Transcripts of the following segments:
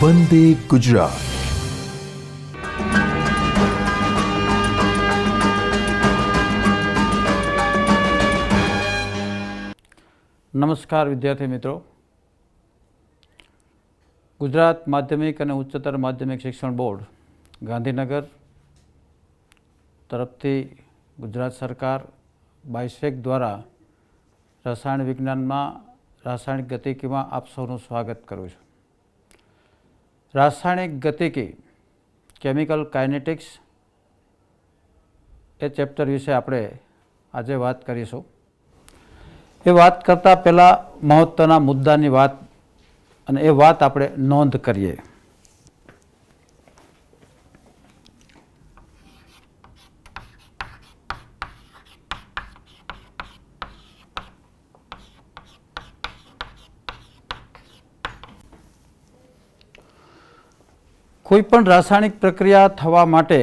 વંદે ગુજરાત. નમસ્કાર વિદ્યાર્થી મિત્રો. ગુજરાત માધ્યમિક અને ઉચ્ચતર માધ્યમિક શિક્ષણ બોર્ડ ગાંધીનગર તરફથી ગુજરાત સરકાર બાયસેક દ્વારા રસાયણ વિજ્ઞાનમાં રાસાયણિક ગતિકીમાં આપ સૌનું સ્વાગત કરું છું. રાસાયણિક ગતિકી કેમિકલ કાઇનેટિક્સ એ ચેપ્ટર વિશે આપણે આજે વાત કરીશું. એ વાત કરતાં પહેલાં મહત્ત્વના મુદ્દાની વાત અને એ વાત આપણે નોંધ કરીએ. કોઈપણ રાસાયણિક પ્રક્રિયા થવા માટે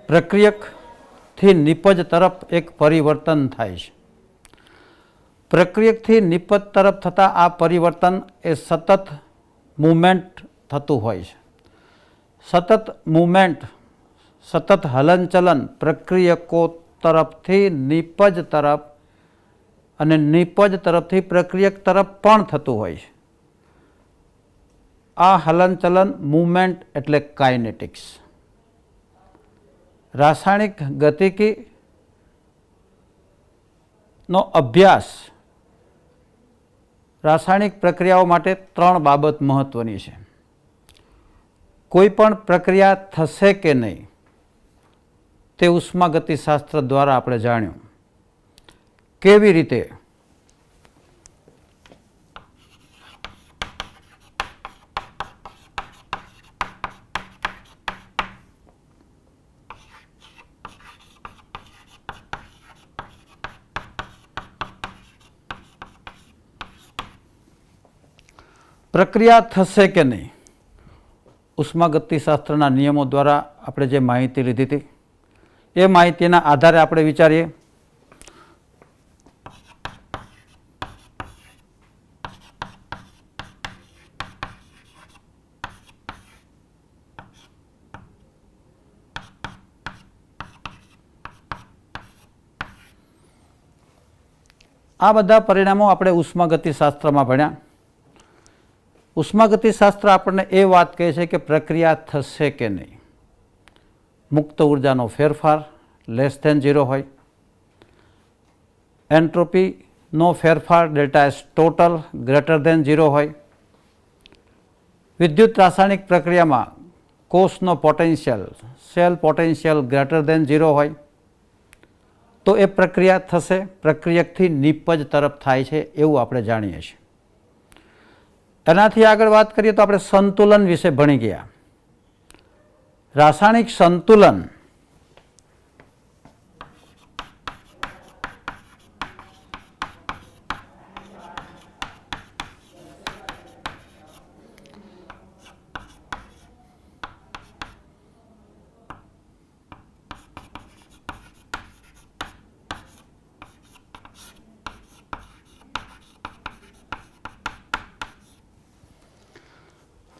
પ્રક્રિયકથી નિપજ તરફ એક પરિવર્તન થાય છે. પ્રક્રિયકથી નિપજ તરફ થતાં આ પરિવર્તન એ સતત મૂવમેન્ટ થતું હોય છે. સતત મૂવમેન્ટ, સતત હલનચલન પ્રક્રિયકો તરફથી નિપજ તરફ અને નિપજ તરફથી પ્રક્રિયક તરફ પણ થતું હોય છે. આ હલનચલન મૂવમેન્ટ એટલે કાઇનેટિક્સ. રાસાયણિક ગતિકીનો અભ્યાસ રાસાયણિક પ્રક્રિયાઓ માટે ત્રણ બાબત મહત્ત્વની છે. કોઈ પણ પ્રક્રિયા થશે કે નહીં તે ઉષ્માગતિશાસ્ત્ર દ્વારા આપણે જાણ્યું. કેવી રીતે? પ્રક્રિયા થશે કે નહીં, ઉષ્માગતિશાસ્ત્રના નિયમો દ્વારા આપણે જે માહિતી લીધી હતી એ માહિતીના આધારે આપણે વિચારીએ. આ બધા પરિણામો આપણે ઉષ્માગતિશાસ્ત્રમાં ભણ્યા. ઉષ્માગતિશાસ્ત્ર આપણને એ વાત કહે છે કે પ્રક્રિયા થશે કે નહીં. મુક્ત ઉર્જાનો ફેરફાર લેસ ધેન 0 હોય, એન્ટ્રોપીનો ફેરફાર delta S total greater than 0 હોય, વિદ્યુત રાસાયણિક પ્રક્રિયામાં કોષનો potential cell potential greater than 0 હોય તો એ પ્રક્રિયા થશે. પ્રક્રિયકથી નિપજ તરફ થાય છે એવું આપણે જાણીએ છીએ. એનાથી આગળ વાત કરીએ તો આપણે સંતુલન વિશે ભણી ગયા. રાસાયણિક સંતુલન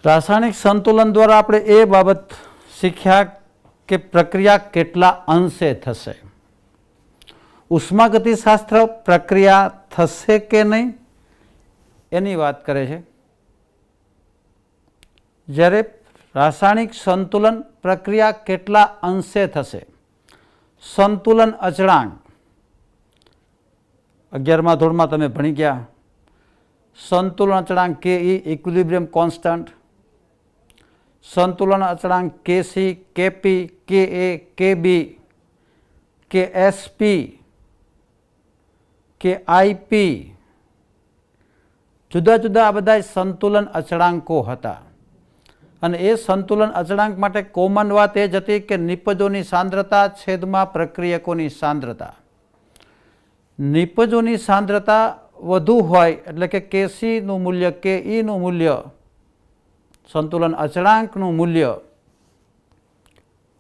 રાસાયણિક સંતુલન દ્વારા આપણે એ બાબત શીખ્યા કે પ્રક્રિયા કેટલા અંશે થશે. ઉષ્માગતિશાસ્ત્ર પ્રક્રિયા થશે કે નહીં એની વાત કરે છે, જ્યારે રાસાયણિક સંતુલન પ્રક્રિયા કેટલા અંશે થશે. સંતુલન અચળાંક 11મા ધોરણમાં તમે ભણી ગયા. સંતુલન અચળાંક કે ઇક્વિલિબ્રિયમ કોન્સ્ટન્ટ, સંતુલન અચળાંક Kc, Kp, Ka, Kb, Ksp, Kip, જુદા જુદા આ બધા સંતુલન અચળાંકો હતા. અને એ સંતુલન અચળાંક માટે કોમન વાત એ જ હતી કે નિપજોની સાંદ્રતા છેદમાં પ્રક્રિયકોની સાંદ્રતા. નિપજોની સાંદ્રતા વધુ હોય એટલે કે Kcનું મૂલ્ય, Keનું મૂલ્ય, સંતુલન અચળાંકનું મૂલ્ય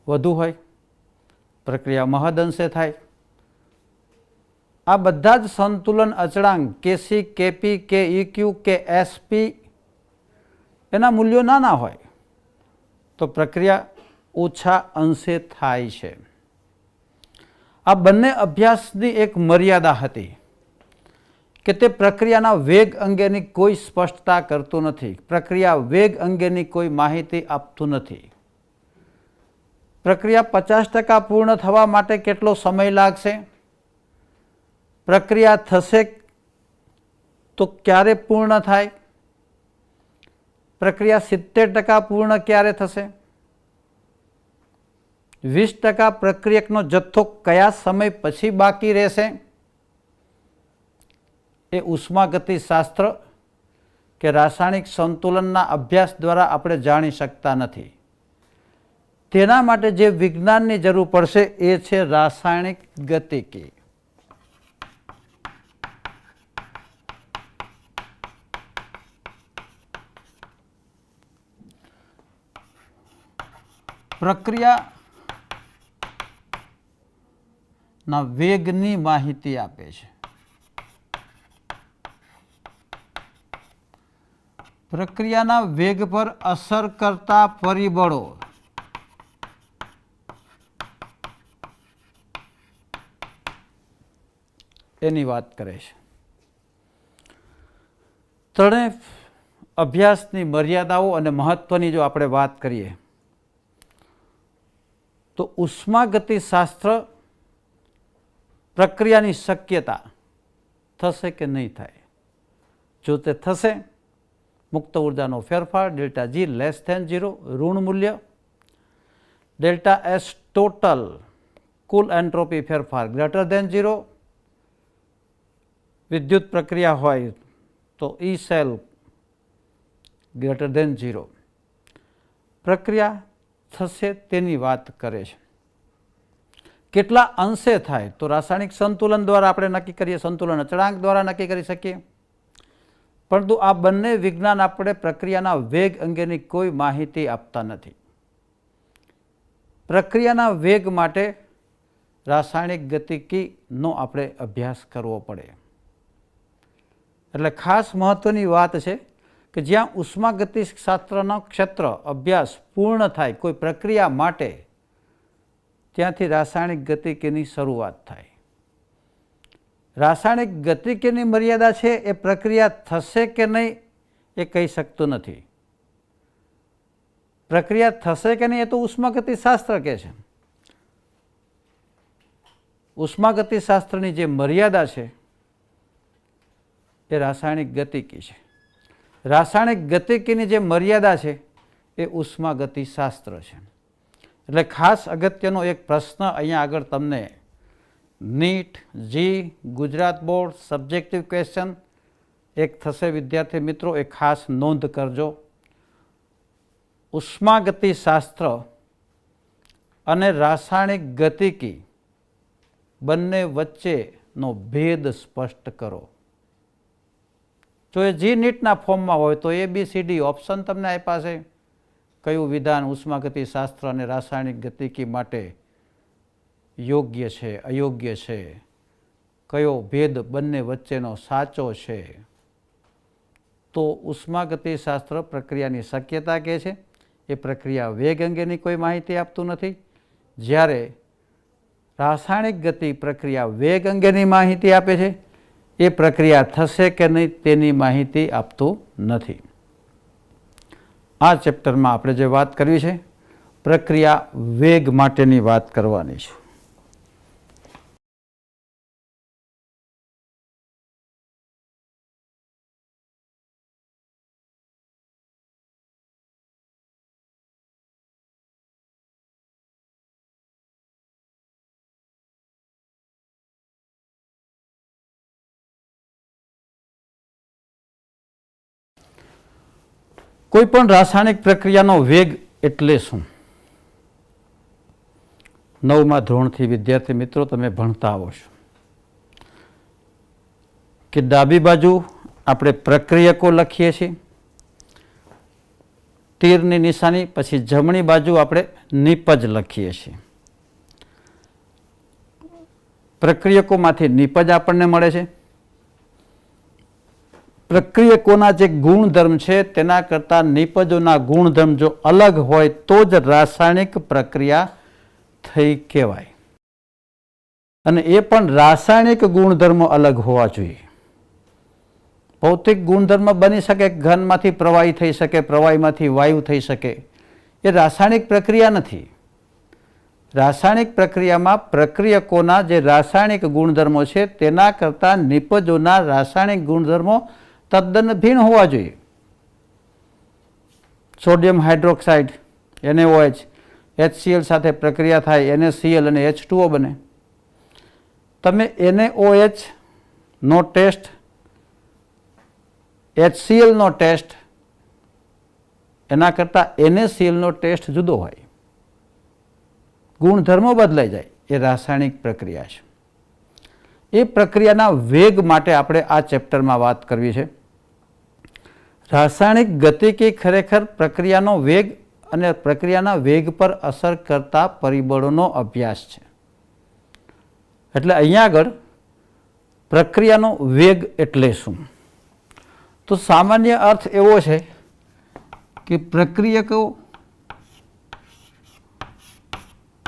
વધુ હોય, પ્રક્રિયા મહદઅંશે થાય. આ બધા જ સંતુલન અચળાંક Kc, Kp, Keq, Ksp એના મૂલ્યો નાના હોય તો પ્રક્રિયા ઓછા અંશે થાય છે. આ બંને અભ્યાસની એક મર્યાદા હતી કે તે પ્રક્રિયાના વેગ અંગેની કોઈ સ્પષ્ટતા કરતું નથી, પ્રક્રિયા વેગ અંગેની કોઈ માહિતી આપતું નથી. પ્રક્રિયા 50% પૂર્ણ થવા માટે કેટલો સમય લાગશે, પ્રક્રિયા થશે તો ક્યારે પૂર્ણ થાય, પ્રક્રિયા 70% પૂર્ણ ક્યારે થશે, 20% પ્રક્રિયકનો જથ્થો કયા સમય પછી બાકી રહેશે, એ ઉષ્માગતિશાસ્ત્ર કે રાસાયણિક સંતુલનના અભ્યાસ દ્વારા આપણે જાણી શકતા નથી. તેના માટે જે વિજ્ઞાનની જરૂર પડશે એ છે રાસાયણિક ગતિકી. પ્રક્રિયાના વેગની માહિતી આપે છે. પ્રક્રિયાના વેગ પર અસર કરતા પરિબળો એની વાત કરે છે. ત્રણેય અભ્યાસની મર્યાદાઓ અને મહત્વની જો આપણે વાત કરીએ તો ઉષ્માગતિશાસ્ત્ર પ્રક્રિયાની શક્યતા થશે કે નહીં થાય. જો તે થશે, મુક્ત ઉર્જાનો ફેરફાર ડેલ્ટા જી લેસ ધેન 0, ઋણ મૂલ્ય, ડેલ્ટા એસ ટોટલ કુલ એન્ટ્રોપી ફેરફાર ગ્રેટર ધેન 0, વિદ્યુત પ્રક્રિયા હોય તો ઈ સેલ ગ્રેટર ધેન 0. પ્રક્રિયા થશે તેની વાત કરે છે. કેટલા અંશે થાય તો રાસાયણિક સંતુલન દ્વારા આપણે નક્કી કરીએ, સંતુલન અચળાંક દ્વારા નક્કી કરી શકીએ. પરંતુ આ બંને વિજ્ઞાન આપણે પ્રક્રિયાના વેગ અંગેની કોઈ માહિતી આપતા નથી. પ્રક્રિયાના વેગ માટે રાસાયણિક ગતિકીનો આપણે અભ્યાસ કરવો પડે. એટલે ખાસ મહત્વની વાત છે કે જ્યાં ઉષ્માગતિશાસ્ત્રનો ક્ષેત્ર અભ્યાસ પૂર્ણ થાય કોઈ પ્રક્રિયા માટે, ત્યાંથી રાસાયણિક ગતિકીની શરૂઆત થાય. રાસાયણિક ગતિકીની મર્યાદા છે એ પ્રક્રિયા થશે કે નહીં એ કહી શકતું નથી. પ્રક્રિયા થશે કે નહીં એ તો ઉષ્માગતિશાસ્ત્ર કહે છે. ઉષ્માગતિશાસ્ત્રની જે મર્યાદા છે એ રાસાયણિક ગતિકી છે. રાસાયણિક ગતિકીની જે મર્યાદા છે એ ઉષ્માગતિશાસ્ત્ર છે. એટલે ખાસ અગત્યનો એક પ્રશ્ન અહીંયા આગળ તમને નીટ, જી, ગુજરાત બોર્ડ સબ્જેક્ટિવ ક્વેશ્ચન એક થશે વિદ્યાર્થી મિત્રો, એ ખાસ નોંધ કરજો. ઉષ્માગતિશાસ્ત્ર અને રાસાયણિક ગતિકી બંને વચ્ચેનો ભેદ સ્પષ્ટ કરો. જો એ જી નીટના ફોર્મમાં હોય તો ABCD ઓપ્શન તમને આપ્યા છે. કયું વિધાન ઉષ્માગતિશાસ્ત્ર અને રાસાયણિક ગતિકી માટે યોગ્ય છે, અયોગ્ય છે, કયો ભેદ બંને વચ્ચેનો સાચો છે. તો ઉષ્માગતિશાસ્ત્ર પ્રક્રિયાની શક્યતા કહે છે, એ પ્રક્રિયા વેગ અંગેની કોઈ માહિતી આપતું નથી. જ્યારે રાસાયણિક ગતિ પ્રક્રિયા વેગ અંગેની માહિતી આપે છે, એ પ્રક્રિયા થશે કે નહીં તેની માહિતી આપતું નથી. આ ચેપ્ટરમાં આપણે જે વાત કરવી છે પ્રક્રિયા વેગ માટેની વાત કરવાની છે. કોઈ પણ રાસાયણિક પ્રક્રિયાનો વેગ એટલે શું? 9મા ધોરણથી વિદ્યાર્થી મિત્રો તમે ભણતા આવો છો કે ડાબી બાજુ આપણે પ્રક્રિયકો લખીએ છીએ, તીરની નિશાની, પછી જમણી બાજુ આપણે નિપજ લખીએ છીએ. પ્રક્રિયકોમાંથી નિપજ આપણને મળે છે, પ્રક્રિયકોના જે ગુણધર્મ છે તેના કરતાં નિપજોના ગુણધર્મ જો અલગ હોય તો જ રાસાયણિક પ્રક્રિયા થઈ કહેવાય, અને એ પણ રાસાયણિક ગુણધર્મો અલગ હોવા જોઈએ. ભૌતિક ગુણધર્મ બની શકે, ઘનમાંથી પ્રવાહી થઈ શકે, પ્રવાહીમાંથી વાયુ થઈ શકે, એ રાસાયણિક પ્રક્રિયા નથી. રાસાયણિક પ્રક્રિયામાં પ્રક્રિયકોના જે રાસાયણિક ગુણધર્મો છે તેના કરતાં નિપજોના રાસાયણિક ગુણધર્મો તદ્દન ભિન્ન હોવા જોઈએ. સોડિયમ હાઇડ્રોક્સાઇડ NaOH HCl સાથે પ્રક્રિયા થાય, NaCl અને H2O બને. તમે NaOH નો ટેસ્ટ, HCl નો ટેસ્ટ એના કરતાં NaCl નો ટેસ્ટ જુદો હોય, ગુણધર્મો બદલાઈ જાય. એ રાસાયણિક પ્રક્રિયા છે. એ પ્રક્રિયાના વેગ માટે આપણે આ ચેપ્ટરમાં વાત કરવી છે. રાસાયણિક ગતિકી ખરેખર પ્રક્રિયાનો વેગ અને પ્રક્રિયાના વેગ પર અસર કરતા પરિબળોનો અભ્યાસ છે. એટલે અહીંયા આગળ પ્રક્રિયાનો વેગ એટલે શું? તો સામાન્ય અર્થ એવો છે કે પ્રક્રિયકો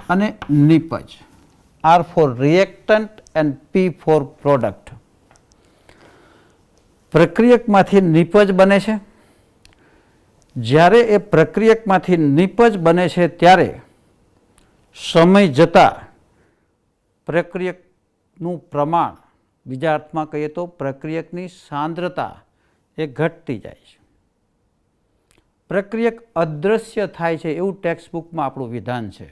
અને નિપજ, R for reactant and P for product. પ્રક્રિયકમાંથી નિપજ બને છે. જ્યારે એ પ્રક્રિયકમાંથી નિપજ બને છે ત્યારે સમય જતાં પ્રક્રિયકનું પ્રમાણ, બીજા અર્થમાં કહીએ તો પ્રક્રિયકની સાંદ્રતા એ ઘટતી જાય છે. પ્રક્રિયક અદૃશ્ય થાય છે એવું ટેક્સ્ટ બુકમાં આપણું વિધાન છે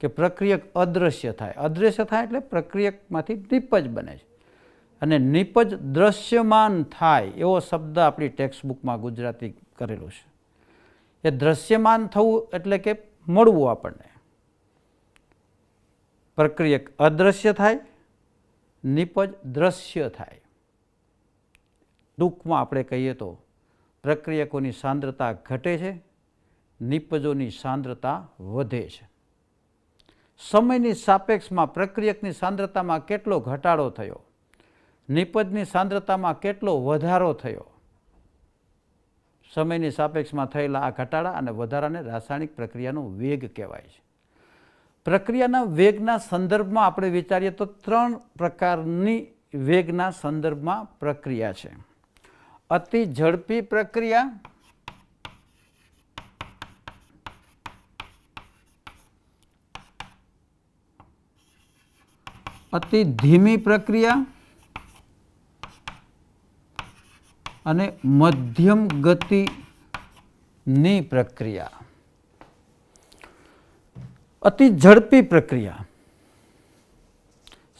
કે પ્રક્રિયક અદૃશ્ય થાય. અદૃશ્ય થાય એટલે પ્રક્રિયકમાંથી નિપજ બને છે, અને નિપજ દ્રશ્યમાન થાય એવો શબ્દ આપણી ટેક્સ્ટ બુકમાં ગુજરાતી કરેલું છે. એ દ્રશ્યમાન થવું એટલે કે મળવું આપણને. પ્રક્રિયક અદૃશ્ય થાય, નિપજ દ્રશ્ય થાય. ટૂંકમાં આપણે કહીએ તો પ્રક્રિયકોની સાંદ્રતા ઘટે છે, નિપજોની સાંદ્રતા વધે છે. સમયની સાપેક્ષમાં પ્રક્રિયકની સાંદ્રતામાં કેટલો ઘટાડો થયો, નિપજની સાંદ્રતામાં કેટલો વધારો થયો, સમયની સાપેક્ષમાં થયેલા આ ઘટાડા અને વધારાને રાસાયણિક પ્રક્રિયાનો વેગ કહેવાય છે. પ્રક્રિયાના વેગના સંદર્ભમાં આપણે વિચારીએ તો 3 પ્રકારની વેગના સંદર્ભમાં પ્રક્રિયા છે. અતિ ઝડપી પ્રક્રિયા, અતિ ધીમી પ્રક્રિયા અને મધ્યમ ગતિની પ્રક્રિયા. અતિ ઝડપી પ્રક્રિયા,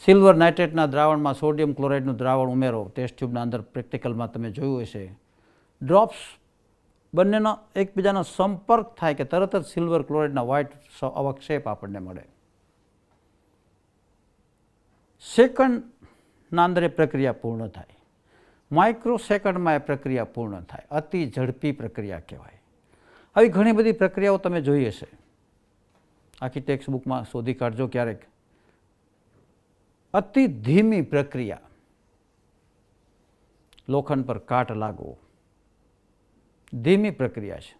સિલ્વર નાઇટ્રેટના દ્રાવણમાં સોડિયમ ક્લોરાઇડનું દ્રાવણ ઉમેરો, ટેસ્ટ ટ્યુબના અંદર પ્રેક્ટિકલમાં તમે જોયું હશે. ડ્રોપ્સ બંનેનો એકબીજાનો સંપર્ક થાય કે તરત જ સિલ્વર ક્લોરાઇડના વ્હાઇટ અવક્ષેપ આપણને મળે. સેકન્ડના અંદર એ પ્રક્રિયા પૂર્ણ થાય, માઇક્રો સેકન્ડમાં એ પ્રક્રિયા પૂર્ણ થાય. અતિ ઝડપી પ્રક્રિયા કહેવાય. આવી ઘણી બધી પ્રક્રિયાઓ તમે જોઈ હશે, આખી ટેક્સ્ટ બુકમાં શોધી કાઢજો ક્યારેક. અતિ ધીમી પ્રક્રિયા, લોખંડ પર કાટ લાગવો, ધીમી પ્રક્રિયા છે.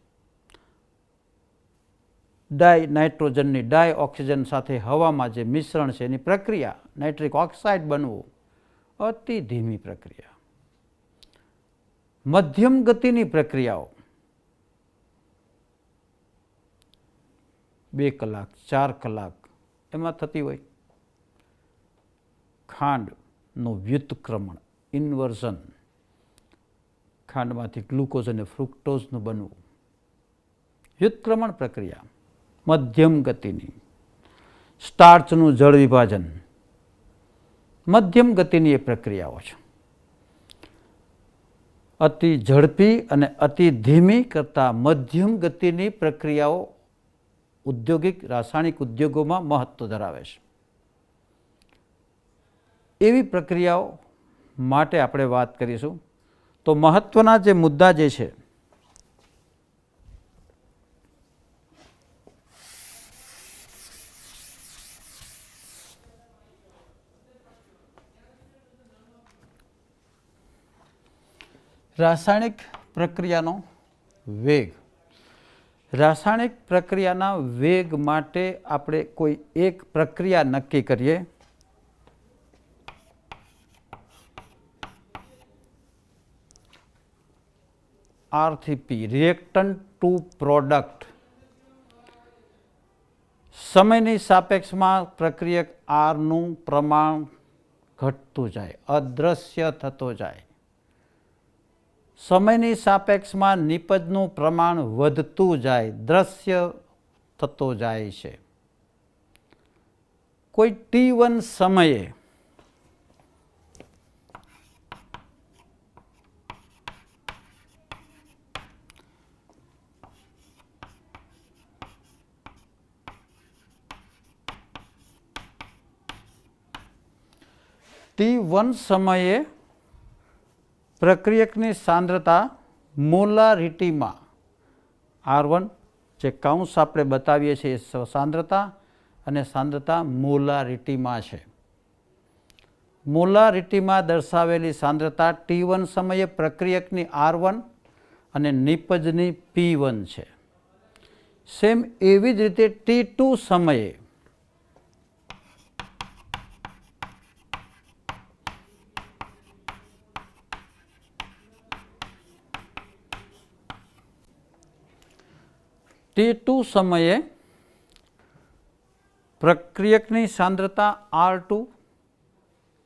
ડાય નાઇટ્રોજનની ડાય ઓક્સિજન સાથે હવામાં જે મિશ્રણ છે એની પ્રક્રિયા, નાઇટ્રિક ઓક્સાઇડ બનવું, અતિ ધીમી પ્રક્રિયા. મધ્યમ ગતિની પ્રક્રિયાઓ 2 કલાક 4 કલાક એમાં થતી હોય. ખાંડનું વ્યુત્ક્રમણ, ઇન્વર્ઝન, ખાંડમાંથી ગ્લુકોઝ અને ફ્રુક્ટોઝનું બનવું, વ્યુત્ક્રમણ પ્રક્રિયા મધ્યમ ગતિની. સ્ટાર્ચનું જળ વિભાજન મધ્યમ ગતિની એ પ્રક્રિયાઓ છે. અતિ ઝડપી અને અતિ ધીમી કરતાં મધ્યમ ગતિની પ્રક્રિયાઓ ઔદ્યોગિક રાસાયણિક ઉદ્યોગોમાં મહત્વ ધરાવે છે. એવી પ્રક્રિયાઓ માટે આપણે વાત કરીશું. તો મહત્વના જે મુદ્દા જે છે રાસાયણિક પ્રક્રિયાનો વેગ. રાસાયણિક પ્રક્રિયાના વેગ માટે આપણે કોઈ એક પ્રક્રિયા નક્કી કરીએ. R થી P, રિએક્ટન્ટ ટુ પ્રોડક્ટ. સમયની સાપેક્ષમાં પ્રક્રિયક R નું પ્રમાણ ઘટતું જાય, અદૃશ્ય થતો જાય. સમયની સાપેક્ષમાં નિપજનું પ્રમાણ વધતું જાય, દ્રશ્ય થતો જાય છે. કોઈ T1 સમયે T1 સમયે પ્રક્રિયકની સાંદ્રતા મોલારિટીમાં R1 જે કૌંસ આપણે બતાવીએ છીએ સાંદ્રતા અને સાંદ્રતા મોલારિટીમાં છે. મોલારિટીમાં દર્શાવેલી સાંદ્રતા T1 સમયે પ્રક્રિયકની R1 અને નિપજની P1 છે. સેમ એવી જ રીતે T2 સમયે T2 સમયે પ્રક્રિયકની સાંદ્રતા R2,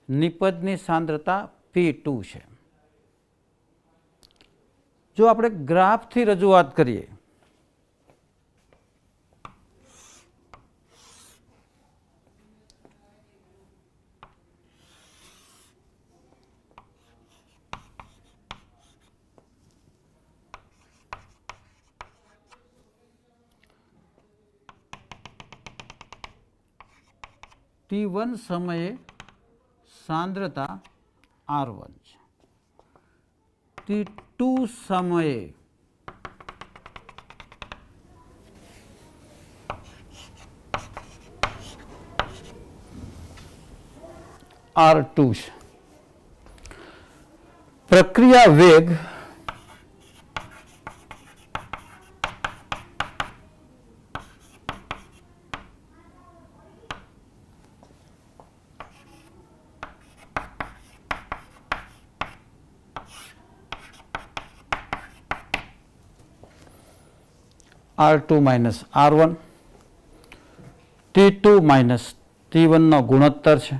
નિપજની સાંદ્રતા P2 છે. જો આપણે ગ્રાફથી રજૂઆત કરીએ T1 સમયે સાંદ્રતા R1 છે. T2 સમયે R2 છે. પ્રક્રિયા વેગ R2 minus R1, T2 minus T1 નો ગુણોત્તર છે.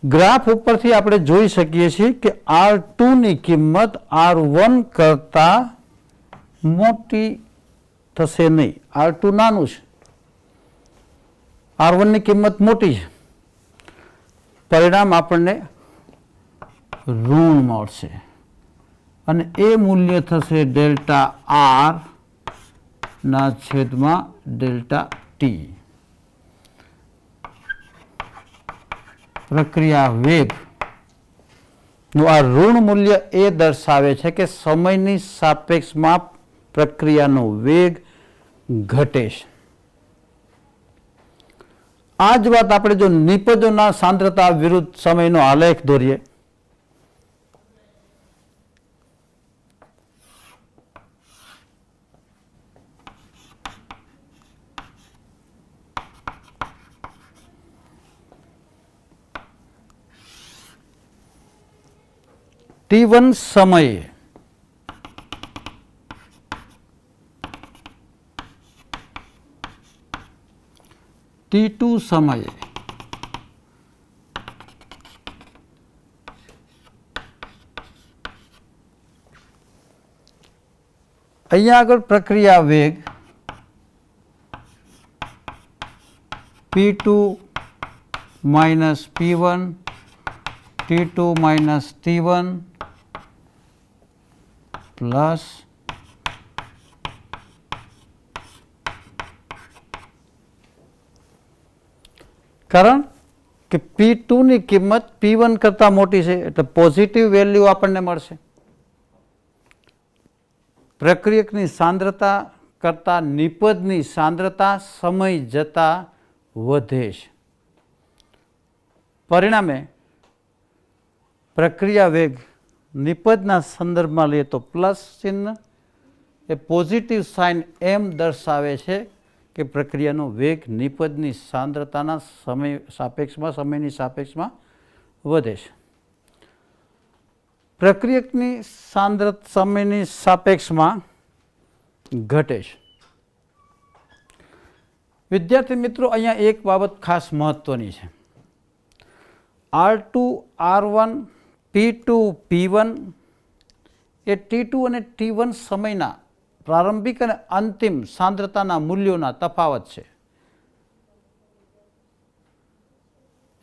ગ્રાફ ઉપરથી આપણે જોઈ શકીએ છીએ કે R2 ની કિંમત R1 કરતા મોટી થશે નહીં. R2 નાનું છે, R1 ની કિંમત મોટી છે. પરિણામ આપણને ઋણ મળશે અને એ મૂલ્ય થશે ડેલ્ટા R ના છેદમાં ડેલ્ટા ટી. પ્રક્રિયા વેગનું આ ઋણ મૂલ્ય એ દર્શાવે છે કે સમયની સાપેક્ષમાં પ્રક્રિયાનો વેગ ઘટે છે. આ જ વાત આપણે જો નિપજોના સાંદ્રતા વિરુદ્ધ સમયનો આલેખ દોરીએ T1 સમયે T2 સમયે અહીંયા આગળ પ્રક્રિયા વેગ P2 minus P1, T2 minus T1 plus કારણ કે P2 ની કિંમત P1 કરતા મોટી છે એટલે પોઝિટિવ વેલ્યુ આપણને મળશે. પ્રક્રિયકની સાંદ્રતા કરતા નિપજની સાંદ્રતા સમય જતા વધે છે. પરિણામે પ્રક્રિયા વેગ નિપજના સંદર્ભમાં લઈએ તો પ્લસ ચિહ્ન એ પોઝિટિવ સાઇન એમ દર્શાવે છે કે પ્રક્રિયાનો વેગ નિપજની સાંદ્રતાના સમયની સાપેક્ષમાં વધે છે. પ્રક્રિયકની સમયની સાપેક્ષમાં ઘટે છે. વિદ્યાર્થી મિત્રો, અહીંયા એક બાબત ખાસ મહત્વની છે. R2, R1, P2, P1 એ T2 અને T1 સમયના પ્રારંભિક અને અંતિમ સાંદ્રતાના મૂલ્યોના તફાવત છે.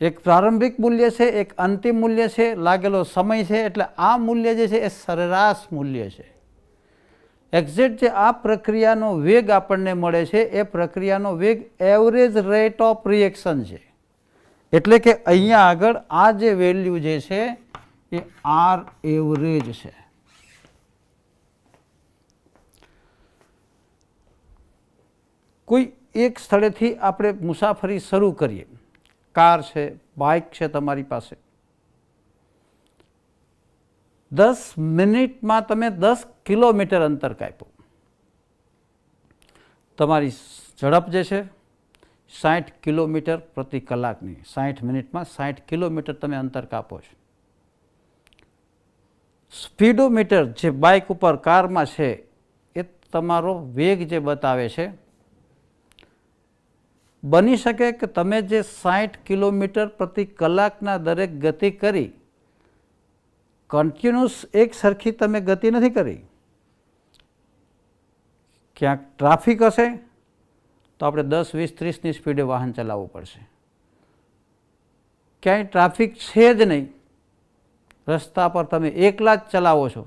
એક પ્રારંભિક મૂલ્ય છે, એક અંતિમ મૂલ્ય છે, લાગેલો સમય છે. એટલે આ મૂલ્ય જે છે એ સરેરાશ મૂલ્ય છે. એક્ઝેક્ટ જે આ પ્રક્રિયાનો વેગ આપણને મળે છે એ પ્રક્રિયાનો વેગ એવરેજ રેટ ઓફ રિએક્શન છે. એટલે કે અહીંયા આગળ આ જે વેલ્યુ જે છે એ આર એવરેજ છે. કોઈ એક સ્થળેથી આપણે મુસાફરી શરૂ કરીએ, કાર છે, બાઇક છે તમારી પાસે, 10 મિનિટમાં તમે 10 કિલોમીટર અંતર કાપ્યું. તમારી ઝડપ જે છે 60 કિલોમીટર પ્રતિ કલાકની, 60 મિનિટમાં 60 કિલોમીટર તમે અંતર કાપો છો. સ્પીડોમીટર જે બાઇક ઉપર કારમાં છે એ તમારો વેગ જે બતાવે છે. બની શકે કે તમે જે 60 કિલોમીટર પ્રતિ કલાકના દરેક ગતિ કરી, કન્ટિન્યુઅસ એક સરખી તમે ગતિ નથી કરી. ક્યાંક ટ્રાફિક હશે તો આપણે 10, 20, 30ની સ્પીડે વાહન ચલાવવું પડશે. ક્યાંય ટ્રાફિક છે જ નહીં, રસ્તા પર તમે એકલા જ ચલાવો છો,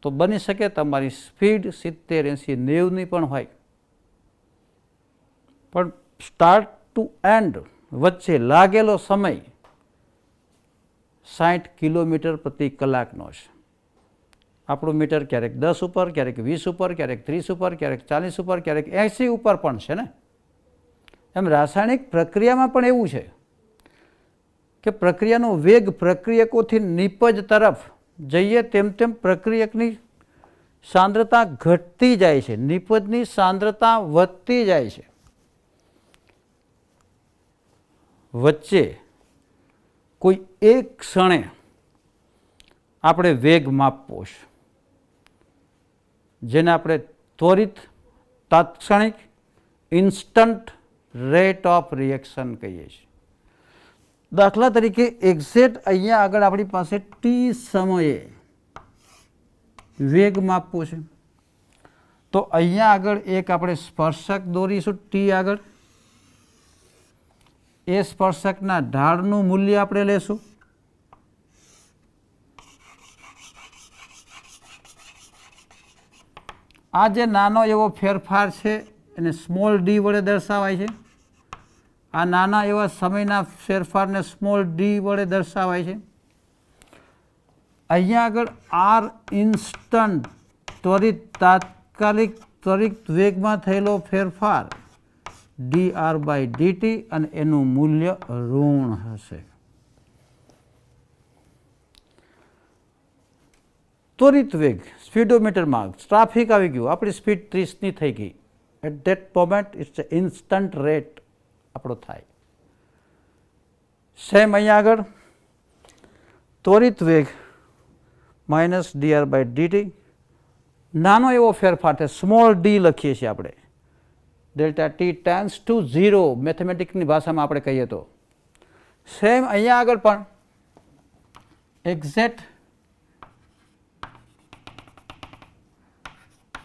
તો બની શકે તમારી સ્પીડ 70, 80, 90ની પણ હોય. પણ સ્ટાર્ટ ટુ એન્ડ વચ્ચે લાગેલો સમય 60 કિલોમીટર પ્રતિ કલાકનો છે. આપણું મીટર ક્યારેક 10 ઉપર, ક્યારેક 20 ઉપર, ક્યારેક 30 ઉપર, ક્યારેક 40 ઉપર, ક્યારેક 80 ઉપર પણ છે ને. એમ રાસાયણિક પ્રક્રિયામાં પણ એવું છે કે પ્રક્રિયાનો વેગ પ્રક્રિયકોથી નિપજ તરફ જઈએ તેમ તેમ પ્રક્રિયકની સાંદ્રતા ઘટતી જાય છે, નિપજની સાંદ્રતા વધતી જાય છે. વચ્ચે કોઈ એક ક્ષણે આપણે વેગ માપવો છે, જેને આપણે ત્વરિત તાત્ક્ષણિક ઇન્સ્ટન્ટ રેટ ઓફ રિએક્શન કહીએ છીએ. દાખલા તરીકે એક્ઝેક્ટ અહીંયા આગળ આપણી પાસે ટી સમયે વેગ માપવો છે, તો અહીંયા આગળ એક આપણે સ્પર્શક દોરીશું ટી આગળ. એ સ્પર્શકના ઢાળનું મૂલ્ય આપણે લેશું. આ જે નાનો એવો ફેરફાર છે એને સ્મોલ ડી વડે દર્શાવાય છે. આ નાના એવા સમયના ફેરફારને સ્મોલ ડી વડે દર્શાવાય છે. અહીંયા આગળ આર ઇન્સ્ટન્ટ ત્વરિત તાત્કાલિક ત્વરિત વેગમાં થયેલો ફેરફાર dr/dt અને એનું મૂલ્ય ઋણ હશે. ત્વરિત વેગ સ્પીડોમીટરમાં ટ્રાફિક આવી ગયું, આપણી સ્પીડ 30ની થઈ ગઈ. At that moment it's instant rate આપણો થાય. સેમ અહીંયા આગળ ત્વરિત વેગ માઇનસ dr/dt, નાનો એવો ફેરફાર છે, સ્મોલ ડી લખીએ છીએ આપણે. ડેલ્ટા ટી ટેન્સ ટુ 0 મેથેમેટિક્સની ભાષામાં આપણે કહીએ તો. સેમ અહીંયા આગળ પણ એક્ઝેક્ટ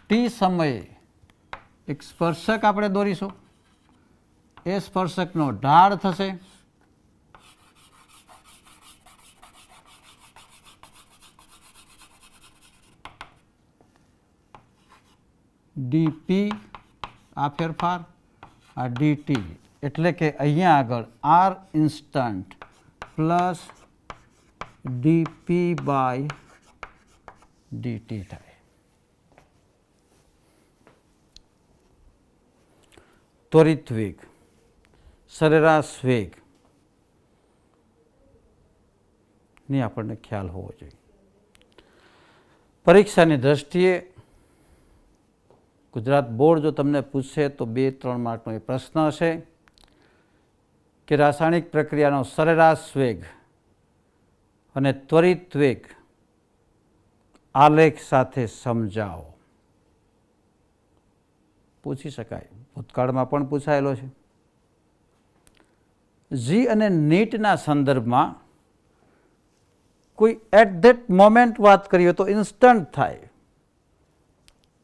ટી સમયે એક સ્પર્શક આપણે દોરીશું. એ સ્પર્શકનો ઢાળ થશે ડીપી, આ ફેરફાર, આ ડીટી. એટલે કે અહીંયા આગળ આર ઇન્સ્ટન્ટ પ્લસ dp/dt થાય. ત્વરિત વેગ, સરેરાશ વેગ ની આપણને ખ્યાલ હોવો જોઈએ. પરીક્ષાની દ્રષ્ટિએ ગુજરાત બોર્ડ જો તમને પૂછશે તો 2-3 માર્કનો એ પ્રશ્ન હશે કે રાસાયણિક પ્રક્રિયાનો સરેરાશ વેગ અને ત્વરિત વેગ આલેખ સાથે સમજાવો. પૂછી શકાય, ભૂતકાળમાં પણ પૂછાયેલો છે. જી અને નીટના સંદર્ભમાં કોઈ એટ ધેટ મોમેન્ટ વાત કરીએ તો ઇન્સ્ટન્ટ થાય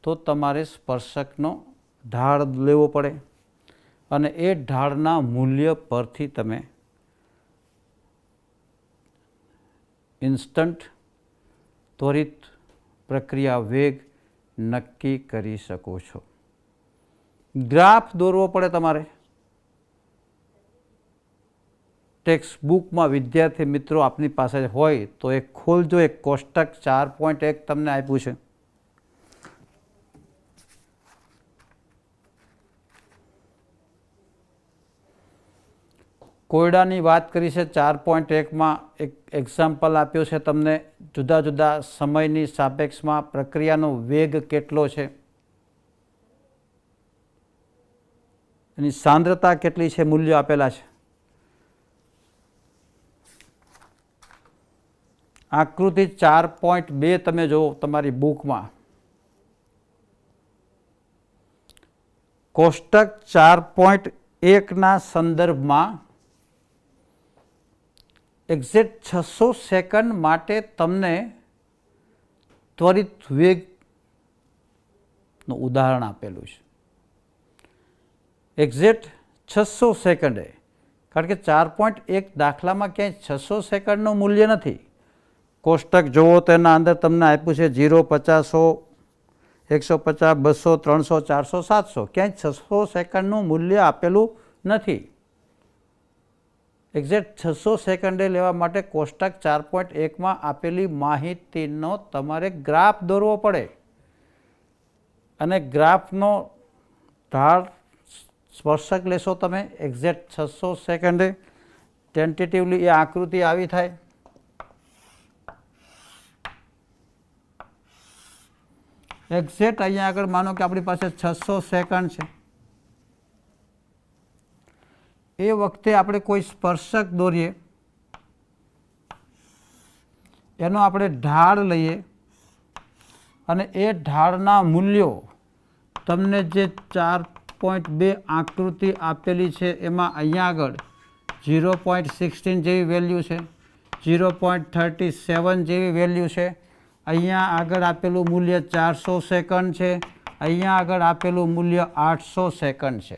તો તમારે સ્પર્શકનો ઢાળ લેવો પડે અને એ ઢાળના મૂલ્ય પરથી તમે ઇન્સ્ટન્ટ ત્વરિત પ્રક્રિયા વેગ નક્કી કરી શકો છો. ગ્રાફ દોરવો પડે તમારે. ટેક્સ્ટ બુકમાં વિદ્યાર્થી મિત્રો આપની પાસે હોય તો એક ખોલજો, એક કોષ્ટક 4.1 તમને આપ્યું છે. કોયડાની વાત કરી છે 4.1માં એક એક્ઝામ્પલ આપ્યો છે તમને. જુદા જુદા સમયની સાપેક્ષમાં પ્રક્રિયાનો વેગ કેટલો છે, એની સાંદ્રતા કેટલી છે, મૂલ્યો આપેલા છે. આકૃતિ 4.2 તમે જુઓ તમારી બુકમાં. કોષ્ટક 4.1ના સંદર્ભમાં એક્ઝેક્ટ 600 સેકન્ડ માટે તમને ત્વરિત વેગનું ઉદાહરણ આપેલું છે. એક્ઝેક્ટ 600 સેકન્ડે, કારણ કે 4.1 દાખલામાં ક્યાંય 600 સેકન્ડનું મૂલ્ય નથી. કોષ્ટક જુઓ તો એના અંદર તમને આપ્યું છે 0, 50, 100, 150, 200, 300, 400, 700. ક્યાંય 600 સેકન્ડનું મૂલ્ય આપેલું નથી. એક્ઝેક્ટ 600 સેકન્ડે લેવા માટે કોષ્ટક 4.1માં આપેલી માહિતીનો તમારે ગ્રાફ દોરવો પડે અને ગ્રાફનો ઢાળ સ્પર્શક લેશો તમે એક્ઝેક્ટ 600 સેકન્ડે. ટેન્ટેટિવલી એ આકૃતિ આવી થાય. એક્ઝેક્ટ અહીંયા આગળ માનો કે આપણી પાસે 600 સેકન્ડ છે. એ વખતે આપણે કોઈ સ્પર્શક દોરીએ, એનો આપણે ઢાળ લઈએ અને એ ઢાળના મૂલ્યો તમને જે 4.2 આકૃતિ આપેલી છે એમાં અહીંયા આગળ 0.16 જેવી વેલ્યુ છે, 0.37 જેવી વેલ્યુ છે. અહીંયા આગળ આપેલું મૂલ્ય 400 સેકન્ડ છે, અહીંયા આગળ આપેલું મૂલ્ય 800 સેકન્ડ છે.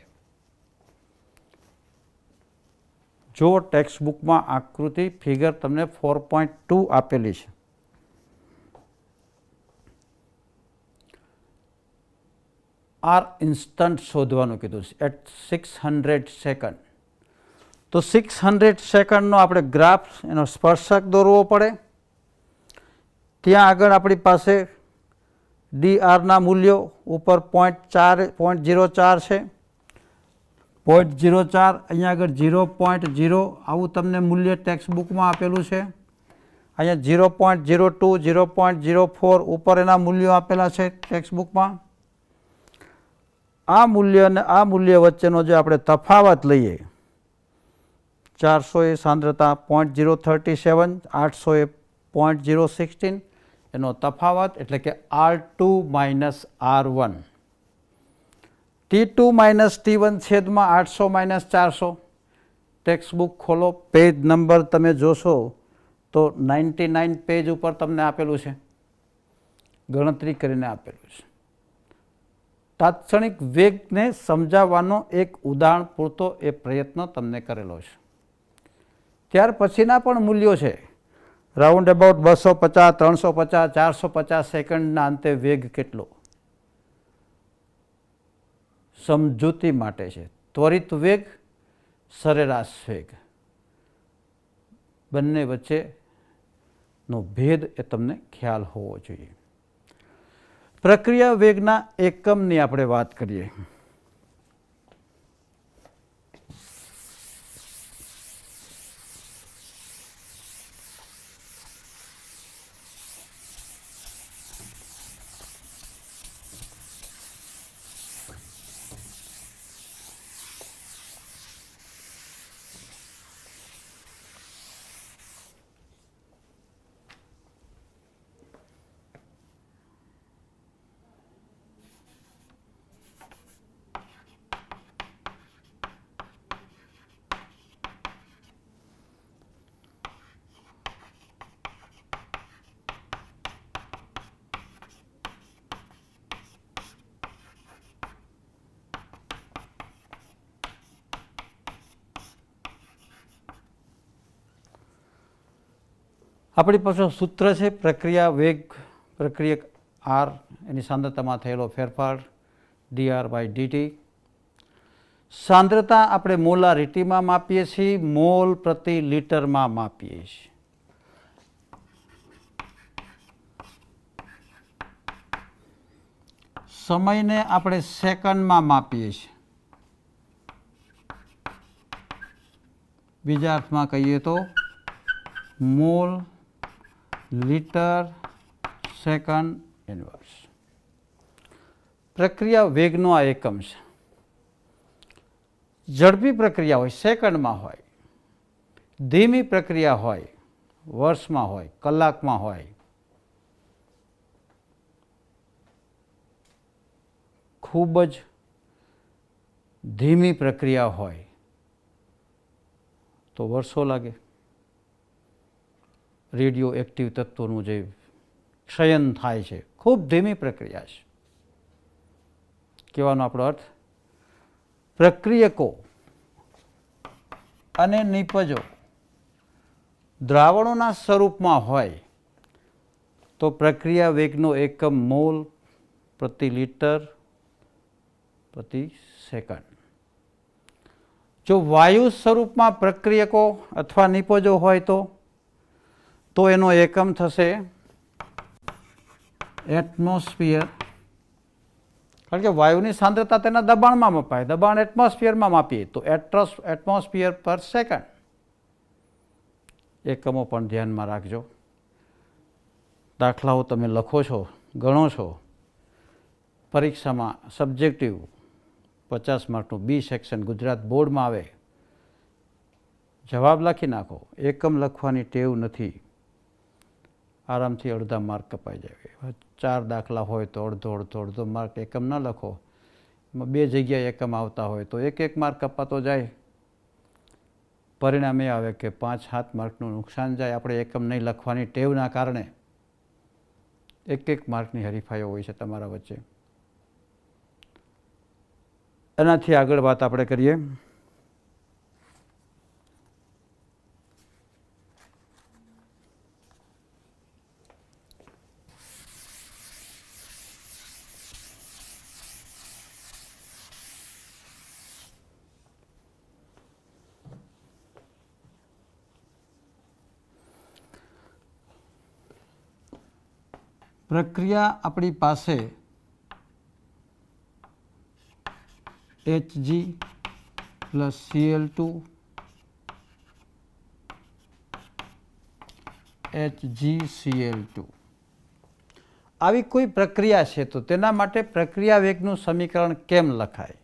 જો ટેક્સ્ટ બુકમાં આકૃતિ ફિગર તમને 4.2 આપેલી છે. આર ઇન્સ્ટન્ટ શોધવાનું કીધું છે એટ 600 સેકન્ડ. તો 600 સેકન્ડનો આપણે ગ્રાફ, એનો સ્પર્શક દોરવો પડે. ત્યાં આગળ આપણી પાસે ડીઆરના મૂલ્યો ઉપર 0.04 છે, 0.04, અહીંયા આગળ 0.0 આવું તમને મૂલ્ય ટેક્સ્ટ બુકમાં આપેલું છે. અહીંયા 0.02, 0.04 ઉપર એના મૂલ્યો આપેલા છે ટેક્સ્ટ બુકમાં. આ મૂલ્ય અને આ મૂલ્ય વચ્ચેનો જે આપણે તફાવત લઈએ, 400 એ સાંદ્રતા 0.037, 800 એ 0.016, એનો તફાવત એટલે કે R2 minus R1. T2 minus T1 છેદમાં 800 માઇનસ 400. ટેક્સ્ટ બુક ખોલો, પેજ નંબર તમે જોશો તો 99 પેજ ઉપર તમને આપેલું છે, ગણતરી કરીને આપેલું છે. તાત્ક્ષણિક વેગને સમજાવવાનો એક ઉદાહરણ પૂરતો એ પ્રયત્ન તમને કરેલો છે. ત્યાર પછીના પણ મૂલ્યો છે. રાઉન્ડ અબાઉટ 250, 350, 450 સેકન્ડના અંતે વેગ કેટલો સમજૂતી માટે છે. ત્વરિત વેગ, સરેરાશ વેગ, બંને વચ્ચેનો ભેદ એ તમને ખ્યાલ હોવો જોઈએ. પ્રક્રિયા વેગના એકમની આપણે વાત કરીએ. આપણી પાસે સૂત્ર છે પ્રક્રિયા વેગ પ્રક્રિયક આર એની સાંદ્રતામાં થયેલો ફેરફાર dr/dt. સાંદ્રતા આપણે મોલારિટીમાં માપીએ છીએ, મોલ પ્રતિ લીટરમાં માપીએ છીએ. સમયને આપણે સેકન્ડમાં માપીએ છીએ. બીજા અર્થમાં કહીએ તો મોલ લીટર સેકન્ડ ઇન્વર્સ. પ્રક્રિયા વેગનો આ એકમ છે. ઝડપી પ્રક્રિયા હોય સેકન્ડમાં હોય, ધીમી પ્રક્રિયા હોય વર્ષમાં હોય, કલાકમાં હોય, ખૂબ જ ધીમી પ્રક્રિયા હોય તો વર્ષો લાગે. રેડિયો એક્ટિવ તત્વોનું જે ક્ષયન થાય છે ખૂબ ધીમી પ્રક્રિયા છે. કહેવાનો આપણો અર્થ પ્રક્રિયકો અને નિપજો દ્રાવણોના સ્વરૂપમાં હોય તો પ્રક્રિયા વેગનો એકમ મોલ પ્રતિ લીટર પ્રતિ સેકન્ડ. જો વાયુ સ્વરૂપમાં પ્રક્રિયકો અથવા નિપજો હોય તો એનો એકમ થશે એટમોસ્ફિયર. કારણ કે વાયુની સાંદ્રતા તેના દબાણમાં મપાય, દબાણ એટમોસ્ફિયરમાં માપીએ તો એટમોસ્ફિયર પર સેકન્ડ. એકમો પણ ધ્યાનમાં રાખજો. દાખલાઓ તમે લખો છો, ગણો છો, પરીક્ષામાં સબ્જેક્ટિવ 50 માર્કનું બી સેક્શન ગુજરાત બોર્ડમાં આવે, જવાબ લખી નાખો. એકમ લખવાની ટેવ નથી, આરામથી અડધા માર્ક કપાઈ જાય. 4 દાખલા હોય તો અડધો માર્ક એકમ ન લખો, એમાં 2 જગ્યાએ એકમ આવતા હોય તો 1 માર્ક કપાતો જાય. પરિણામ એ આવે કે 5-7 માર્કનું નુકસાન જાય. આપણે એકમ નહીં લખવાની ટેવના કારણે 1 માર્કની હરીફાઈઓ હોય છે તમારા વચ્ચે. એનાથી આગળ વાત આપણે કરીએ. પ્રક્રિયા આપણી પાસે Hg + Cl2 HgCl2 આવી કોઈ પ્રક્રિયા છે તો તેના માટે પ્રક્રિયા વેગનું સમીકરણ કેમ લખાય?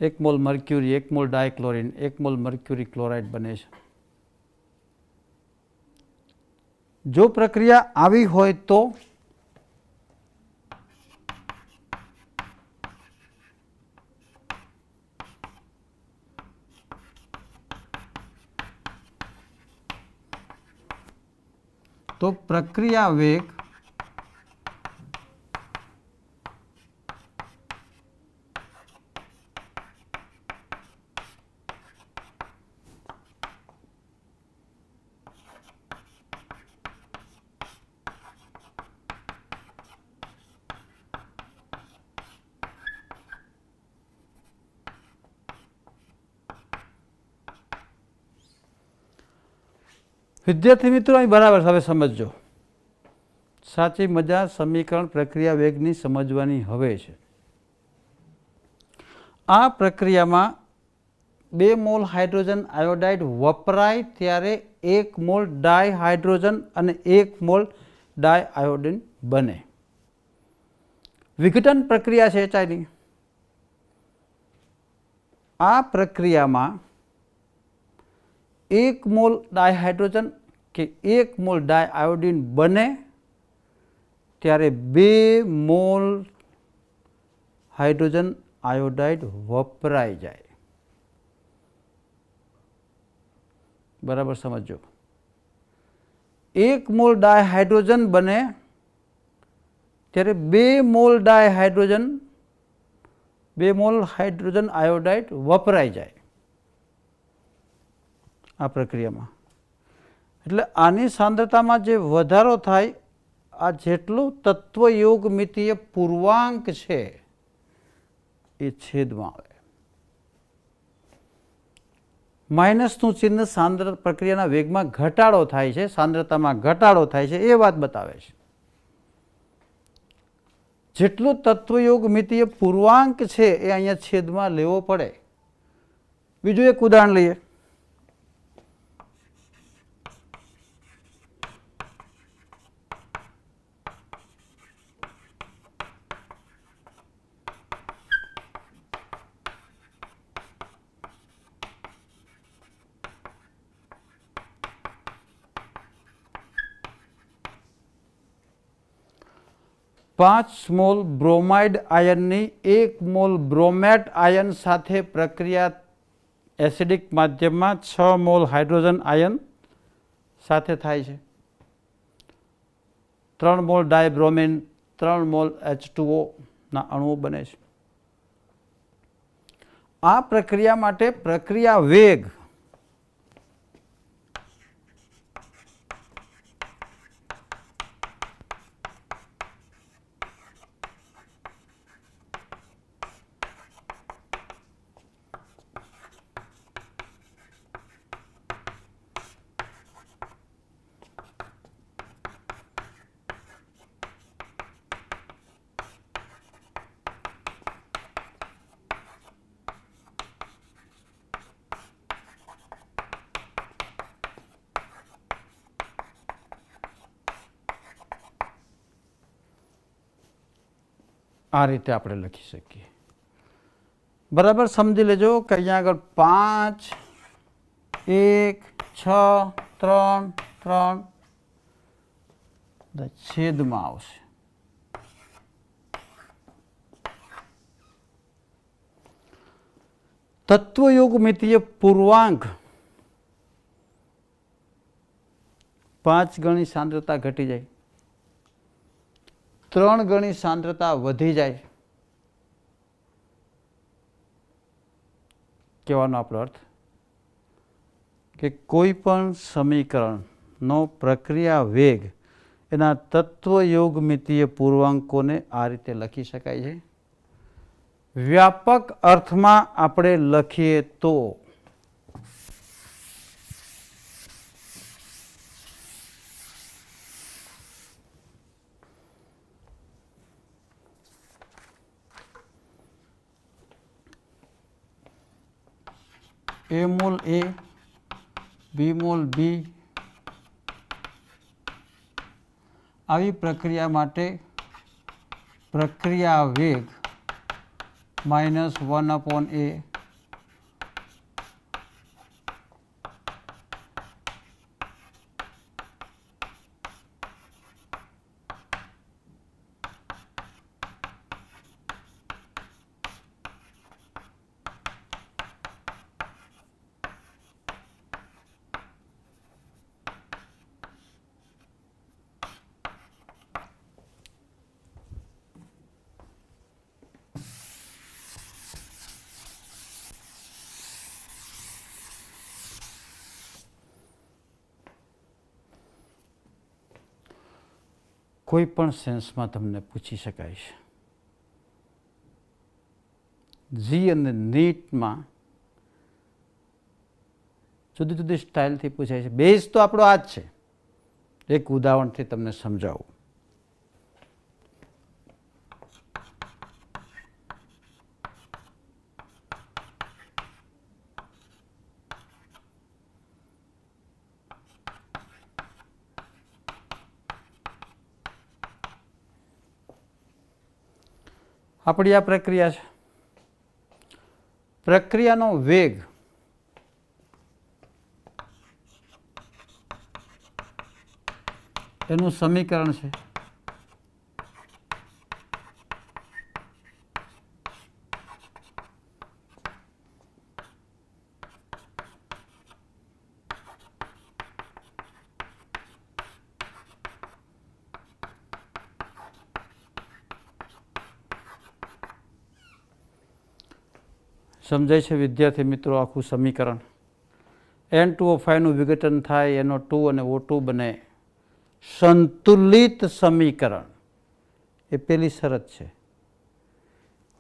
એક mole mercury, 1 mole dichlorine, 1 mole mercury chloride બને છે. જો પ્રક્રિયા આવી હોય તો પ્રક્રિયા વેગ વિદ્યાર્થી મિત્રો અહીં બરાબર હવે સમજજો. સાચી મજા સમીકરણ પ્રક્રિયા વેગની સમજવાની હવે છે. આ પ્રક્રિયામાં 2 મોલ હાઇડ્રોજન આયોડાઇડ વપરાય ત્યારે 1 મોલ ડાયહાઇડ્રોજન અને 1 મોલ ડાયઆયોડિન બને. વિઘટન પ્રક્રિયા છે ચાની. આ પ્રક્રિયામાં 1 મોલ ડાયહાઇડ્રોજન કે 1 મોલ ડાયઆયોડિન બને ત્યારે 2 મોલ હાઇડ્રોજન આયોડાઇડ વપરાઈ જાય. બરાબર સમજો. 1 મોલ ડાયહાઇડ્રોજન બને ત્યારે 2 mole dihydrogen 2 mole hydrogen iodide વપરાઈ જાય આ પ્રક્રિયામાં. એટલે આની સાંદ્રતામાં જે વધારો થાય, આ જેટલું તત્વયોગમિતીય પૂર્ણાંક છે એ છેદમાં આવે. માઇનસનું ચિહ્ન પ્રક્રિયાના વેગમાં ઘટાડો થાય છે, સાંદ્રતામાં ઘટાડો થાય છે, એ વાત બતાવે છે. જેટલું તત્વયોગમિતીય પૂર્ણાંક છે એ અહીંયા છેદમાં લેવો પડે. બીજું એક ઉદાહરણ લઈએ. પાંચ મોલ બ્રોમાઇડ આયનની 1 મોલ બ્રોમેટ આયન સાથે પ્રક્રિયા એસિડિક માધ્યમમાં 6 મોલ હાઇડ્રોજન આયન સાથે થાય છે. 3 મોલ ડાયબ્રોમિન 3 મોલ H2O ના અણુઓ બને છે. આ પ્રક્રિયા માટે પ્રક્રિયા વેગ આ રીતે આપણે લખી શકીએ. બરાબર સમજી લેજો કે અહીંયા આગળ 5, 1, 6, 3, 3 છેદમાં આવશે. તત્વયોગમિતીય પૂર્ણાંક 5 ગણી સાંદ્રતા ઘટી જાય, 3 ગણી સાંદ્રતા વધી જાય. કહેવાનો આપણો અર્થ કે કોઈ પણ સમીકરણનો પ્રક્રિયા વેગ એના તત્વયોગમિતીય પૂર્ણાંકોને આ રીતે લખી શકાય છે. વ્યાપક અર્થમાં આપણે લખીએ તો A mall A, B mall B આવી પ્રક્રિયા માટે પ્રક્રિયા વેગ -1/A કોઈ પણ સેન્સમાં તમને પૂછી શકાય છે. જી અને નીટમાં જુદી જુદી સ્ટાઇલથી પૂછાય છે. બેઝ તો આપણો આ જ છે. એક ઉદાહરણથી તમને સમજાવું. આપણી આ પ્રક્રિયા છે. પ્રક્રિયાનો વેગ એનું સમીકરણ છે સમજાય છે વિદ્યાર્થી મિત્રો આખું સમીકરણ? N2O5 નું વિઘટન થાય, NO2 અને O2 બને સંતુલિત સમીકરણ. એ પેલી શરત છે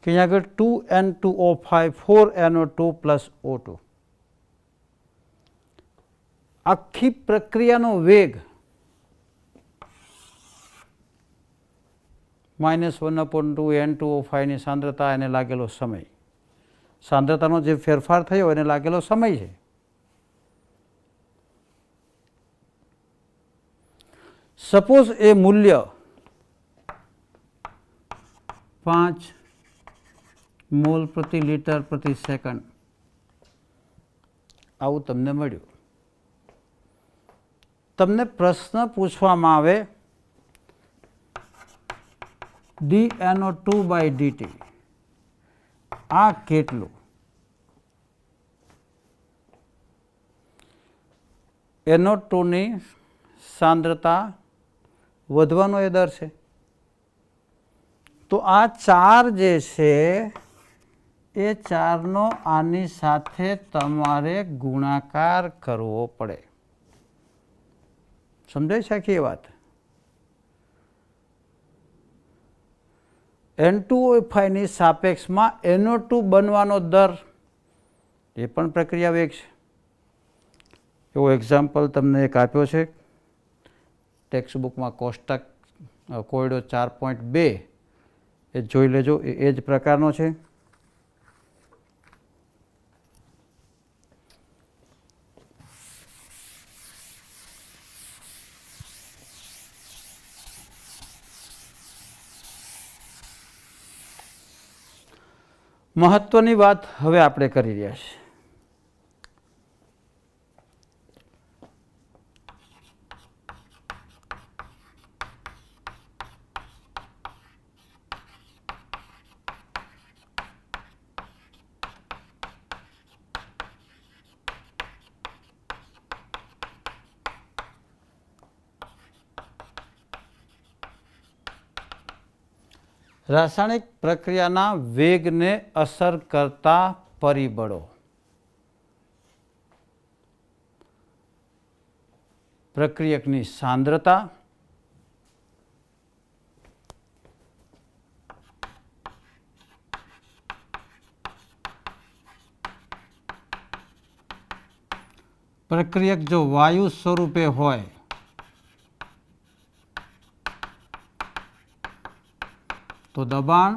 કે અહીંયા આગળ 2N2O5 4NO2 પ્લસ O2. આખી પ્રક્રિયાનો વેગ -1/2 N2O5 ની સાંદ્રતા, એને લાગેલો સમય, સાંદ્રતાનો જે ફેરફાર થયો એને લાગેલો સમય છે. સપોઝ એ મૂલ્ય 5 મોલ પ્રતિ લિટર પ્રતિ સેકન્ડ આવું તમને મળ્યું. તમને પ્રશ્ન પૂછવામાં આવે dNO2/dt આ કેટલું? NO2 ની સાંદ્રતા વધવાનો એ દર છે. તો આ 4 જે છે એ 4નો આની સાથે તમારે ગુણાકાર કરવો પડે. સમજાય છે આખી વાત? N2O5 ની સાપેક્ષમાં NO2 બનવાનો દર એ પણ પ્રક્રિયા વેગ છે. એવો એક્ઝામ્પલ તમને એક આપ્યો છે ટેક્સ્ટ બુકમાં, કોષ્ટક કોયડો 4.2 એ જોઈ લેજો. એ જ પ્રકારનો છે. મહત્વની વાત હવે આપણે કરી રહ્યા છીએ. રાસાયણિક પ્રક્રિયાના વેગને અસર કરતા પરિબળો. પ્રક્રિયકની સાંદ્રતા, પ્રક્રિયક જો વાયુ સ્વરૂપે હોય તો દબાણ,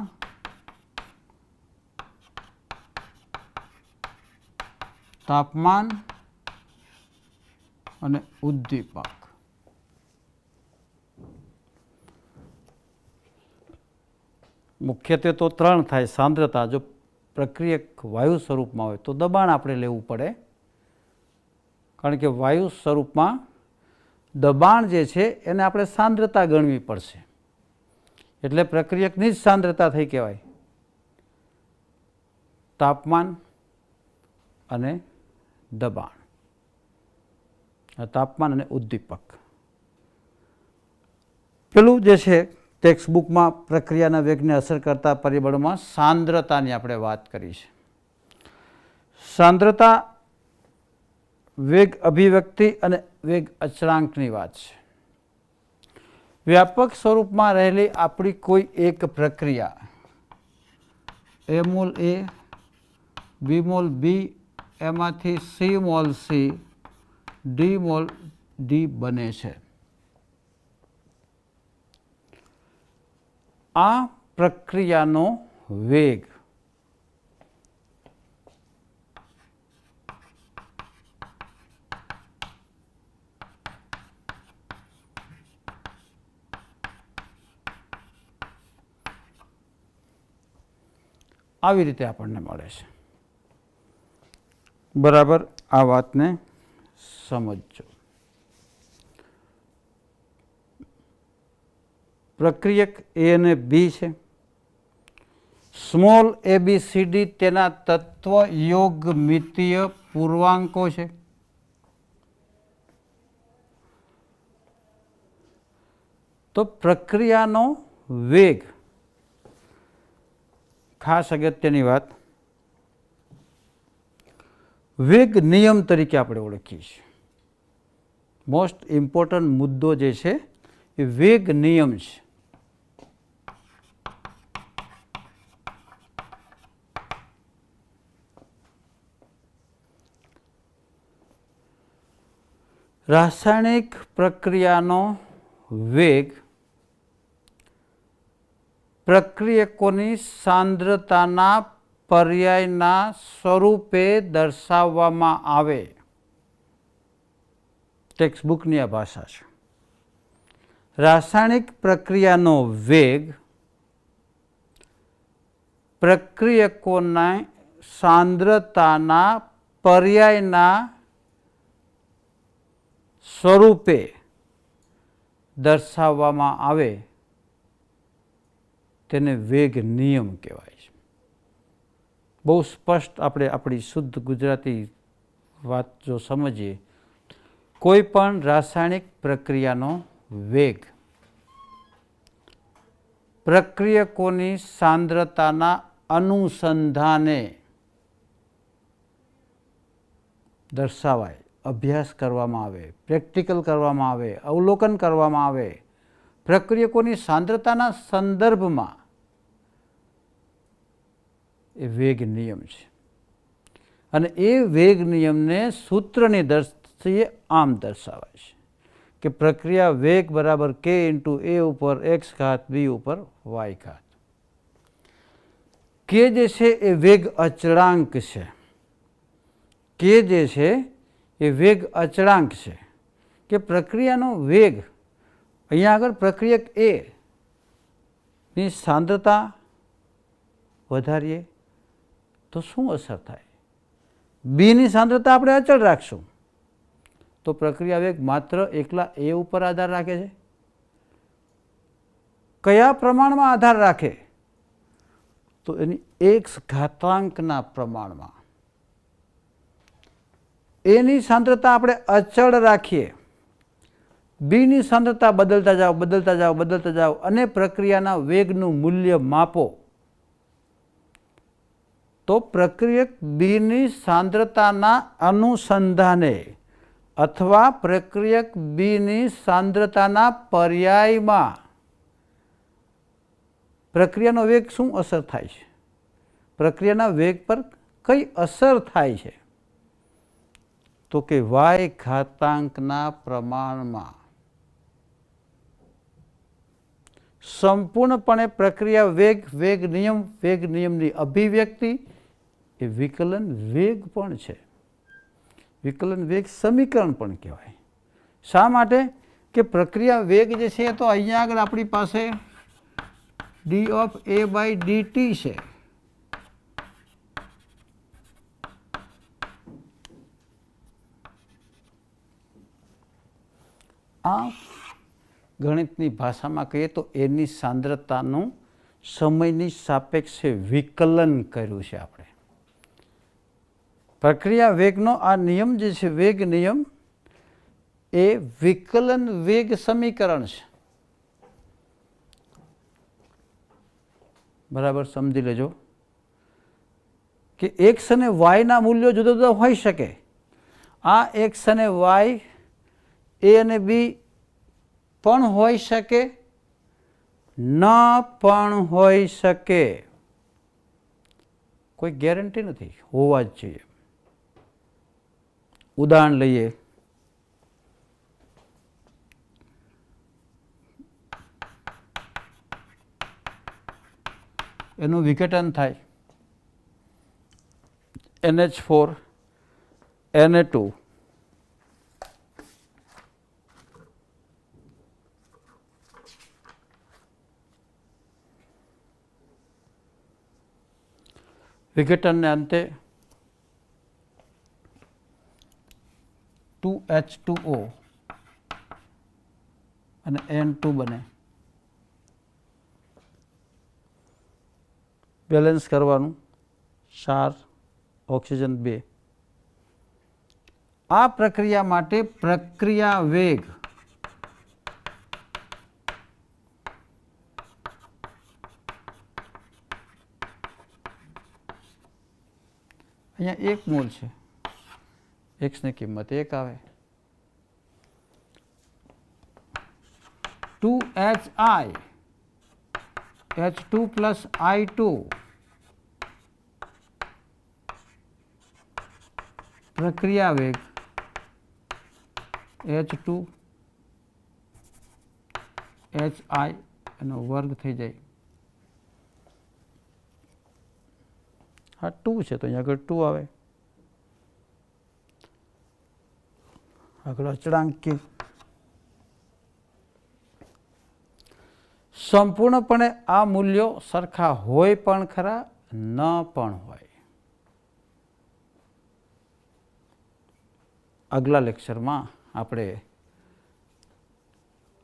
તાપમાન અને ઉદ્દીપક. મુખ્યત્વે તો 3 થાય. સાંદ્રતા, જો પ્રક્રિયક વાયુ સ્વરૂપમાં હોય તો દબાણ આપણે લેવું પડે, કારણ કે વાયુ સ્વરૂપમાં દબાણ જે છે એને આપણે સાંદ્રતા ગણવી પડશે. એટલે પ્રક્રિયકની જ સાંદ્રતા થઈ કહેવાય. તાપમાન અને દબાણ, તાપમાન અને ઉદ્દીપક. પેલું જે છે ટેક્સ્ટ બુકમાં પ્રક્રિયાના વેગને અસર કરતા પરિબળોમાં સાંદ્રતાની આપણે વાત કરી છે. સાંદ્રતા વેગ અભિવ્યક્તિ અને વેગ અચળાંકની વાત છે. વ્યાપક સ્વરૂપમાં રહેલી આપણી કોઈ એક પ્રક્રિયા A mall A, B mall B, એમાંથી C mall C, D mall D બને છે. આ પ્રક્રિયાનો વેગ આવી રીતે આપણને મળે છે. બરાબર આ વાતને સમજો. પ્રક્રિયક A અને B છે. સ્મોલ ABCD તેના તત્વ યોગમિતીય પૂર્ણાંકો છે. તો પ્રક્રિયાનો વેગ, ખાસ અગત્યની વાત, વેગ નિયમ તરીકે આપણે ઓળખીએ છીએ. મોસ્ટ ઇમ્પોર્ટન્ટ મુદ્દો જે છે એ વેગ નિયમ છે. રાસાયણિક પ્રક્રિયાનો વેગ પ્રક્રિયકોની સાંદ્રતાના પર્યાયના સ્વરૂપે દર્શાવવામાં આવે. ટેક્સ્ટ બુકની આ ભાષા છે. રાસાયણિક પ્રક્રિયાનો વેગ પ્રક્રિયકોના સાંદ્રતાના પર્યાયના સ્વરૂપે દર્શાવવામાં આવે તેને વેગ નિયમ કહેવાય છે. બહુ સ્પષ્ટ આપણે આપણી શુદ્ધ ગુજરાતી વાત જો સમજીએ, કોઈ પણ રાસાયણિક પ્રક્રિયાનો વેગ પ્રક્રિયકોની સાંદ્રતાના અનુસંધાને દર્શાવાય, અભ્યાસ કરવામાં આવે, પ્રેક્ટિકલ કરવામાં આવે, અવલોકન કરવામાં આવે, પ્રક્રિયકોની સાંદ્રતાના સંદર્ભમાં એ વેગ નિયમ છે. અને એ વેગ નિયમને સૂત્રની દ્રષ્ટિએ આમ દર્શાવાય છે કે પ્રક્રિયા વેગ બરાબર k ઇન્ટુ a ઉપર x ઘાત b ઉપર y ઘાત. k જે છે એ વેગ અચળાંક છે. k જે છે એ વેગ અચળાંક છે કે પ્રક્રિયાનો વેગ, અહીંયા આગળ પ્રક્રિયક a ની સાંદ્રતા વધારીએ તો શું અસર થાય? બી ની સાંદ્રતા આપણે અચળ રાખશું તો પ્રક્રિયા વેગ માત્ર એકલા એ ઉપર આધાર રાખે છે. કયા પ્રમાણમાં આધાર રાખે? તો એની x ઘાતાંકના પ્રમાણમાં. એની સાંદ્રતા આપણે અચળ રાખીએ, બીની સાંદ્રતા બદલતા જાઓ બદલતા જાઓ બદલતા જાઓ અને પ્રક્રિયાના વેગનું મૂલ્ય માપો તો પ્રક્રિયક બીની સાંદ્રતાના અનુસંધાને અથવા પ્રક્રિયક બીની સાંદ્રતાના પર્યાયમાં પ્રક્રિયાનો વેગ શું અસર થાય છે? પ્રક્રિયાના વેગ પર કઈ અસર થાય છે? તો કે y ઘાતાંકના પ્રમાણમાં. સંપૂર્ણપણે પ્રક્રિયા વેગ નિયમની અભિવ્યક્તિ એ વિકલન વેગ પણ છે. વિકલન વેગ સમીકરણ પણ કહેવાય. શા માટે? કે પ્રક્રિયા વેગ જે છે તો અહીંયા આગળ આપણી પાસે d of a by dt છે. આ ગણિતની ભાષામાં કહીએ તો એની સાંદ્રતાનું સમયની સાપેક્ષે વિકલન કર્યું છે આપણે. પ્રક્રિયા વેગનો આ નિયમ જે છે વેગ નિયમ એ વિકલન વેગ સમીકરણ છે. બરાબર સમજી લેજો કે x અને y ના મૂલ્યો જુદા જુદા હોઈ શકે. આ x અને y a અને b પણ હોઈ શકે, ન પણ હોઈ શકે. કોઈ ગેરંટી નથી, હોવા જ જોઈએ. ઉદાહરણ લઈએ. એનું વિઘટન થાય NH4 Na2 વિઘટનને અંતે 2H2O અને N2 બને. બેલેન્સ કરવાનું, ક્ષાર ઓક્સિજન 2. આ પ્રક્રિયા માટે પ્રક્રિયા વેગ અહીંયા 1 મોલ છે, एक्स ની કિંમત 1 આવે. 2hi h2 plus i2 પ્રક્રિયા વેગ h2 hi એનો વર્ગ થઈ જાય. હા 2 છે તો અહીંયા આગળ 2 આવે. આગળ અચળાંક સંપૂર્ણપણે આ મૂલ્યો સરખા હોય પણ ખરા ન પણ હોય. આગલા લેક્ચરમાં આપણે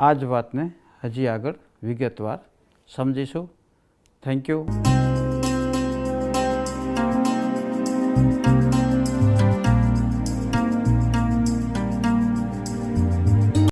આ જ વાતને હજી આગળ વિગતવાર સમજીશું. Thank you.